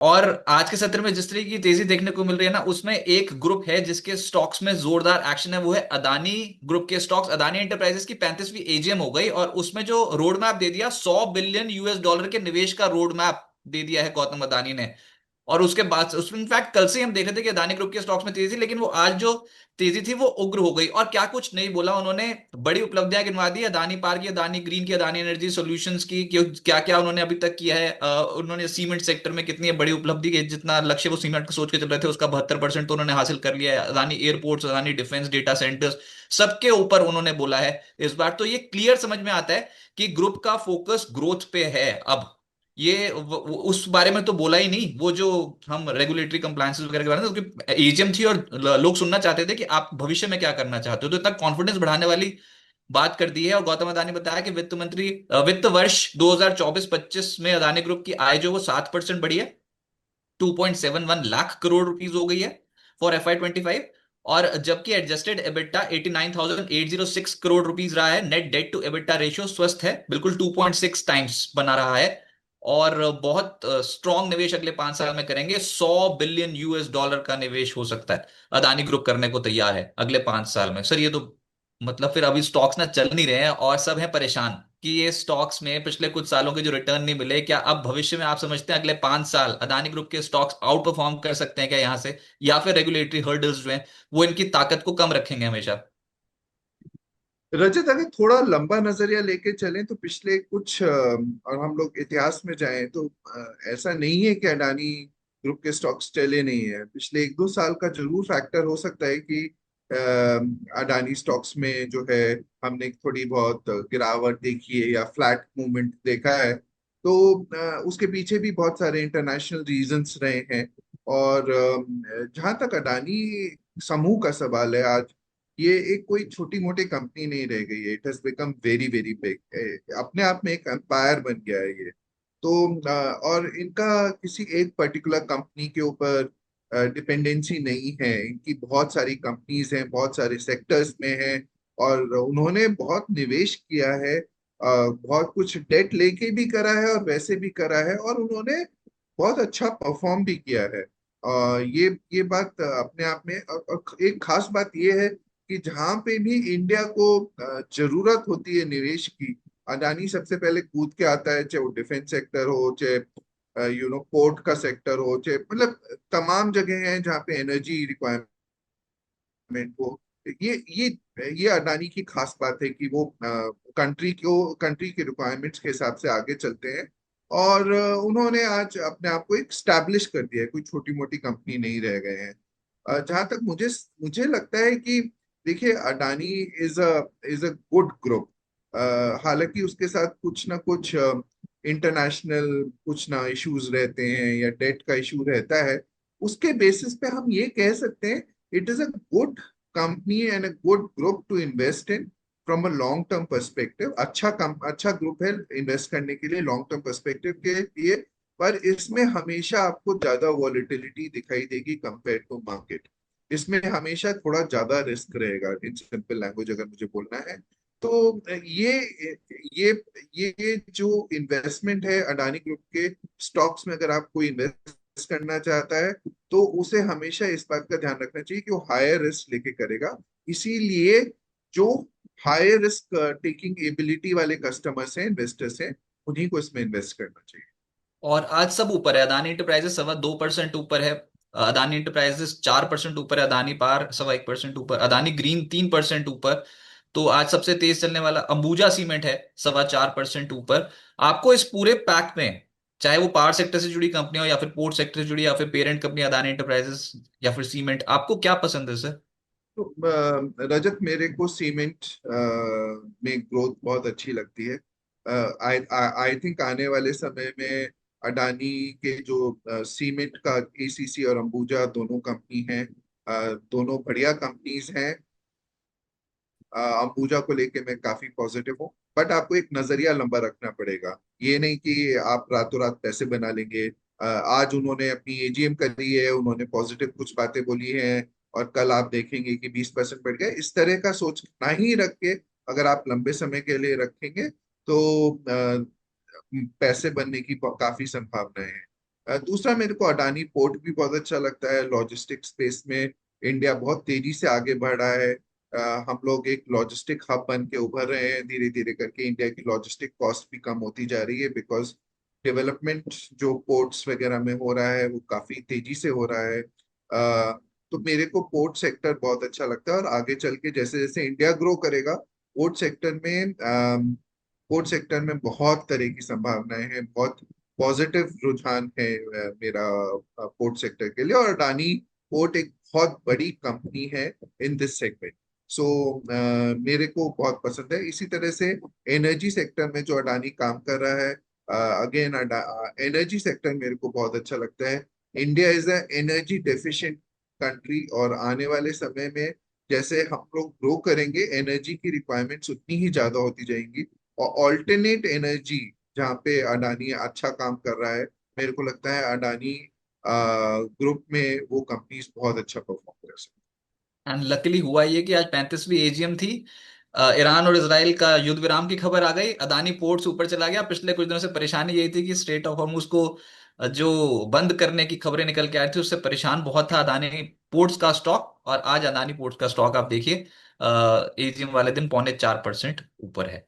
और आज के सत्र में जिस तरह की तेजी देखने को मिल रही है ना, उसमें एक ग्रुप है जिसके स्टॉक्स में जोरदार एक्शन है, वो है अदानी ग्रुप के स्टॉक्स। अदानी एंटरप्राइजेस की 35वीं एजीएम हो गई और उसमें जो रोड मैप दे दिया, $100 बिलियन के निवेश का रोड मैप दे दिया है गौतम अदानी ने। और उसके बाद उसमें इनफैक्ट कल से ही हम देख रहे थे कि अदानी ग्रुप के स्टॉक्स में तेजी थी, लेकिन वो आज जो तेजी थी वो उग्र हो गई। और क्या कुछ नहीं बोला उन्होंने, बड़ी उपलब्धियां गिनवा दी, अदानी पार की, अदानी ग्रीन की, अदानी एनर्जी सॉल्यूशंस की, क्या क्या उन्होंने अभी तक किया है। उन्होंने सीमेंट सेक्टर में कितनी बड़ी उपलब्धि की, जितना लक्ष्य वो सीमेंट का सोच के चल रहे थे उसका 72% तो उन्होंने हासिल कर लिया है। Adani airports, Adani defence, data centres, सबके ऊपर उन्होंने बोला है इस बार। तो ये क्लियर समझ में आता है कि ग्रुप का फोकस ग्रोथ पे है अब। ये उस बारे में तो बोला ही नहीं, वो जो हम रेगुलेटरी कंप्लायंसेस वगैरह के बारे में, उसकी एजीएम थी और लोग सुनना चाहते थे कि आप भविष्य में क्या करना चाहते हो, तो इतना कॉन्फिडेंस बढ़ाने वाली बात कर दी है। और गौतम अदानी ने बताया कि वित्त वर्ष 2024-25 में अदानी ग्रुप की आय जो वो 7% बढ़ी है, 2.71 लाख करोड़ रुपीस हो गई है फॉर FY 2025। और जबकि एडजस्टेड एबिटा 89,806 करोड़ रुपीस रहा है। Net debt to EBITDA ratio स्वस्थ है, बिल्कुल 2.6 टाइम्स बना रहा है। और बहुत स्ट्रॉन्ग निवेश अगले 5 साल में करेंगे। $100 बिलियन का निवेश हो सकता है, अदानी ग्रुप करने को तैयार है अगले 5 साल में। सर ये तो मतलब फिर अभी स्टॉक्स ना चल नहीं रहे हैं और सब हैं परेशान कि ये स्टॉक्स में पिछले कुछ सालों के जो रिटर्न नहीं मिले, क्या अब भविष्य में आप समझते हैं अगले 5 साल अदानी ग्रुप के स्टॉक्स आउट परफॉर्म कर सकते हैं क्या यहाँ से, या फिर रेगुलेटरी हर्डल्स जो हैं वो इनकी ताकत को कम रखेंगे हमेशा? रजत, अगर थोड़ा लंबा नजरिया लेके चलें तो पिछले कुछ और हम लोग इतिहास में जाएं तो ऐसा नहीं है कि अडानी ग्रुप के स्टॉक्स चले नहीं है। पिछले 1-2 साल का जरूर फैक्टर हो सकता है कि अडानी स्टॉक्स में जो है हमने थोड़ी बहुत गिरावट देखी है या फ्लैट मूवमेंट देखा है। तो उसके पीछे भी बहुत सारे इंटरनेशनल रीजंस रहे हैं। और जहां तक अडानी समूह का सवाल है, आज ये एक कोई छोटी मोटी कंपनी नहीं रह गई है। It has become very very big, अपने आप में एक एम्पायर बन गया है ये। तो और इनका किसी एक पर्टिकुलर कंपनी के ऊपर डिपेंडेंसी नहीं है। इनकी बहुत सारी कंपनीज हैं, बहुत सारे सेक्टर्स में हैं। और उन्होंने बहुत निवेश किया है, बहुत कुछ डेट लेके भी करा है और वैसे भी करा है, और उन्होंने बहुत अच्छा परफॉर्म भी किया है। ये बात अपने आप में, और एक खास बात ये है कि जहां पे भी इंडिया को जरूरत होती है निवेश की, अडानी सबसे पहले कूद के आता है। चाहे वो डिफेंस सेक्टर हो, चाहे पोर्ट का सेक्टर हो, चाहे मतलब तमाम जगह हैं जहाँ पे एनर्जी रिक्वायरमेंट हो। ये अडानी की खास बात है कि वो कंट्री के रिक्वायरमेंट्स के हिसाब से आगे चलते हैं। और उन्होंने आज अपने आप को एक स्टैब्लिश कर दिया है, कोई छोटी मोटी कंपनी नहीं रह गए हैं। जहां तक मुझे मुझे लगता है कि देखिए, Adani is a good group. हालांकि उसके साथ कुछ ना कुछ इंटरनेशनल कुछ ना इश्यूज रहते हैं या डेट का इशू रहता है। उसके बेसिस पे हम ये कह सकते हैं it is a good company and a good group to invest in from a long term perspective. अच्छा ग्रुप है इन्वेस्ट करने के लिए लॉन्ग टर्म पर्सपेक्टिव के लिए। पर इसमें हमेशा आपको ज्यादा वॉलेटिलिटी दिखाई देगी कंपेयर टू मार्केट। इसमें हमेशा थोड़ा ज्यादा रिस्क रहेगा, इन सिंपल लैंग्वेज अगर मुझे बोलना है तो। ये ये जो इन्वेस्टमेंट है अडानी ग्रुप के स्टॉक्स में, अगर आप कोई इन्वेस्ट करना चाहता है तो उसे हमेशा इस बात का ध्यान रखना चाहिए कि वो हायर रिस्क लेके करेगा। इसीलिए जो हायर रिस्क टेकिंग एबिलिटी वाले कस्टमर्स हैं, इन्वेस्टर्स हैं, उन्हीं को इसमें इन्वेस्ट करना चाहिए। और आज सब ऊपर है, अदानी इंटरप्राइजेस 2.25% ऊपर है, अदानी इंटरप्राइजेस 4% ऊपर है, अदानी पार 1% ऊपर, अदानी ग्रीन 3% ऊपर। तो आज सबसे तेज चलने वाला अंबुजा सीमेंट है 4.25% ऊपर। आपको इस पूरे पैक में, चाहे वो पावर सेक्टर से जुड़ी कंपनी हो या फिर पोर्ट सेक्टर से जुड़ी या फिर पेरेंट कंपनी अदानी इंटरप्राइजेस या फिर सीमेंट, आपको क्या पसंद है सर? तो रजत, मेरे को सीमेंट में ग्रोथ बहुत अच्छी लगती है। आई आई थिंक आने वाले समय में अडानी के जो सीमेंट का एसीसी और अंबुजा दोनों कंपनी हैं, दोनों बढ़िया कंपनीज हैं। अंबुजा को लेके मैं काफी पॉजिटिव हूँ। बट आपको एक नजरिया लंबा रखना पड़ेगा। ये नहीं कि आप रातों रात पैसे बना लेंगे। आज उन्होंने अपनी एजीएम करी है, उन्होंने पॉजिटिव कुछ बातें बोली हैं, और कल आप देखेंगे कि 20% बढ़ गया। इस तरह का सोच ना ही रख के अगर आप लंबे समय के लिए रखेंगे तो पैसे बनने की काफी संभावनाएं हैं। दूसरा मेरे को अडानी पोर्ट भी बहुत अच्छा लगता है। लॉजिस्टिक स्पेस में इंडिया बहुत तेजी से आगे बढ़ रहा है। हम लोग एक लॉजिस्टिक हब बन के उभर रहे हैं धीरे धीरे करके। इंडिया की लॉजिस्टिक कॉस्ट भी कम होती जा रही है बिकॉज डेवलपमेंट जो पोर्ट्स वगैरह में हो रहा है वो काफी तेजी से हो रहा है। तो मेरे को पोर्ट सेक्टर बहुत अच्छा लगता है, और आगे चल के जैसे जैसे इंडिया ग्रो करेगा पोर्ट सेक्टर में बहुत तरह की संभावनाएं हैं। बहुत पॉजिटिव रुझान है मेरा पोर्ट सेक्टर के लिए। और अडानी पोर्ट एक बहुत बड़ी कंपनी है इन दिस सेगमेंट। सो मेरे को बहुत पसंद है। इसी तरह से एनर्जी सेक्टर में जो अडानी काम कर रहा है, अगेन एनर्जी सेक्टर मेरे को बहुत अच्छा लगता है। India is a energy deficient country, और आने वाले समय में जैसे हम लोग ग्रो करेंगे एनर्जी की रिक्वायरमेंट्स उतनी ही ज्यादा होती जाएंगी। और ऑल्टरनेट एनर्जी जहाँ पे अडानी अच्छा काम कर रहा है, मेरे को लगता है अडानी ग्रुप में वो कंपनीज बहुत अच्छा परफॉर्म कर सकती एंड लकीली हुआ ये कि आज 35वीं एजीएम थी। ईरान और इसराइल का युद्ध विराम की खबर आ गई, अदानी पोर्ट्स ऊपर चला गया। पिछले कुछ दिनों से परेशानी यही थी कि स्ट्रेट ऑफ हॉर्मुज को जो बंद करने की खबरें निकल के आ रही थी उससे परेशान बहुत था अदानी पोर्ट्स का स्टॉक। और आज अदानी पोर्ट्स का स्टॉक आप देखिए एजीएम वाले दिन 0.4% ऊपर है।